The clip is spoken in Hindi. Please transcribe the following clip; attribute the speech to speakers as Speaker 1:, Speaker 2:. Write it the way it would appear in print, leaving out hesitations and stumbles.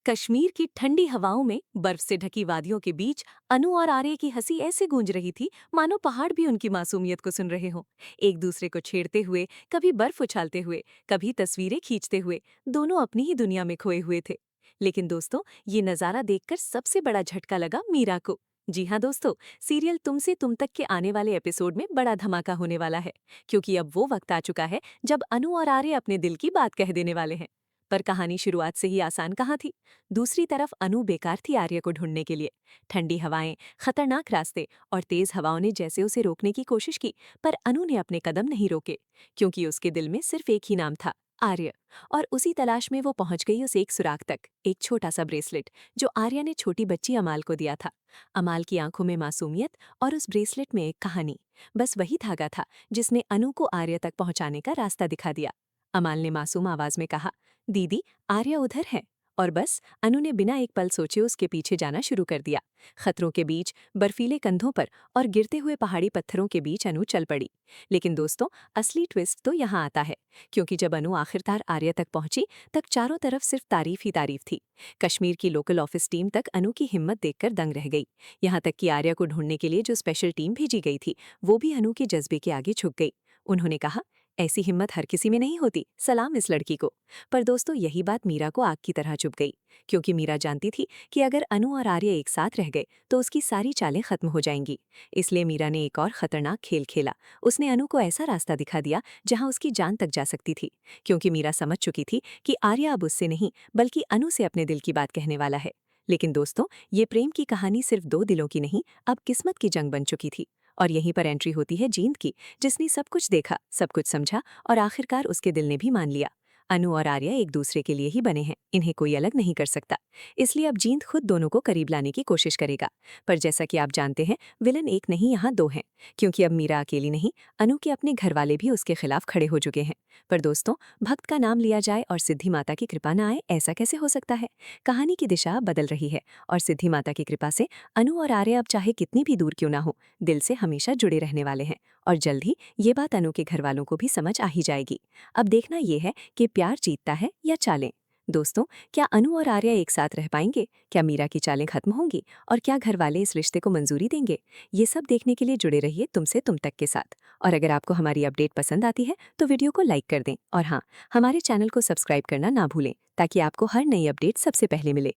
Speaker 1: कश्मीर की ठंडी हवाओं में बर्फ से ढकी वादियों के बीच अनु और आर्य की हंसी ऐसे गूंज रही थी मानो पहाड़ भी उनकी मासूमियत को सुन रहे हों। एक दूसरे को छेड़ते हुए, कभी बर्फ उछालते हुए, कभी तस्वीरें खींचते हुए, दोनों अपनी ही दुनिया में खोए हुए थे। लेकिन दोस्तों, ये नजारा देखकर सबसे बड़ा झटका लगा मीरा को। जी हाँ दोस्तों, सीरियल तुमसे तुम तक के आने वाले एपिसोड में बड़ा धमाका होने वाला है, क्योंकि अब वो वक्त आ चुका है जब अनु और आर्य अपने दिल की बात कह देने वाले हैं। पर कहानी शुरुआत से ही आसान कहाँ थी। दूसरी तरफ अनु बेकार थी आर्य को ढूंढने के लिए। ठंडी हवाएं, खतरनाक रास्ते और तेज हवाओं ने जैसे उसे रोकने की कोशिश की, पर अनु ने अपने कदम नहीं रोके, क्योंकि उसके दिल में सिर्फ एक ही नाम था, आर्य। और उसी तलाश में वो पहुंच गई उस एक सुराग तक, एक छोटा सा ब्रेसलेट जो आर्य ने छोटी बच्ची अमाल को दिया था। अमाल की आंखों में मासूमियत और उस ब्रेसलेट में एक कहानी। बस वही धागा था जिसने अनु को आर्य तक पहुंचाने का रास्ता दिखा दिया। अमाल ने मासूम आवाज में कहा, दीदी, आर्या उधर है। और बस अनु ने बिना एक पल सोचे उसके पीछे जाना शुरू कर दिया। खतरों के बीच, बर्फीले कंधों पर और गिरते हुए पहाड़ी पत्थरों के बीच अनु चल पड़ी। लेकिन दोस्तों, असली ट्विस्ट तो यहाँ आता है, क्योंकि जब अनु आखिरकार आर्या तक पहुंची, तब चारों तरफ सिर्फ तारीफ ही तारीफ थी। कश्मीर की लोकल ऑफिस टीम तक अनु की हिम्मत देखकर दंग रह गई। यहाँ तक कि आर्या को ढूंढने के लिए जो स्पेशल टीम भेजी गई थी, वो भी अनु के जज्बे के आगे झुक गई। उन्होंने कहा, ऐसी हिम्मत हर किसी में नहीं होती, सलाम इस लड़की को। पर दोस्तों, यही बात मीरा को आग की तरह चुभ गई, क्योंकि मीरा जानती थी कि अगर अनु और आर्य एक साथ रह गए तो उसकी सारी चालें खत्म हो जाएंगी। इसलिए मीरा ने एक और खतरनाक खेल खेला। उसने अनु को ऐसा रास्ता दिखा दिया जहां उसकी जान तक जा सकती थी, क्योंकि मीरा समझ चुकी थी कि आर्य अब उससे नहीं बल्कि अनु से अपने दिल की बात कहने वाला है। लेकिन दोस्तों, ये प्रेम की कहानी सिर्फ दो दिलों की नहीं, अब किस्मत की जंग बन चुकी थी। और यहीं पर एंट्री होती है जींद की, जिसने सब कुछ देखा, सब कुछ समझा और आखिरकार उसके दिल ने भी मान लिया। अनु और आर्या एक दूसरे के लिए ही बने हैं, इन्हें कोई अलग नहीं कर सकता। इसलिए अब जींद खुद दोनों को करीब लाने की कोशिश करेगा। पर जैसा कि आप जानते हैं, विलन एक नहीं, यहाँ दो हैं, क्योंकि अब मीरा अकेली नहीं, अनु के अपने घर वाले भी उसके खिलाफ खड़े हो चुके हैं। पर दोस्तों, भक्त का नाम लिया जाए और सिद्धि माता की कृपा न आए, ऐसा कैसे हो सकता है। कहानी की दिशा बदल रही है और सिद्धि माता की कृपा से अनु और आर्या अब चाहे कितनी भी दूर क्यों ना हो, दिल से हमेशा जुड़े रहने वाले हैं। और जल्द ही ये बात अनु के घर वालों को भी समझ आ ही जाएगी। अब देखना यह है कि प्यार जीतता है या चालें। दोस्तों, क्या अनु और आर्या एक साथ रह पाएंगे? क्या मीरा की चालें खत्म होंगी? और क्या घर वाले इस रिश्ते को मंजूरी देंगे? ये सब देखने के लिए जुड़े रहिए तुमसे तुम तक के साथ। और अगर आपको हमारी अपडेट पसंद आती है तो वीडियो को लाइक कर दें, और हाँ, हमारे चैनल को सब्सक्राइब करना ना भूलें, ताकि आपको हर नई अपडेट सबसे पहले मिले।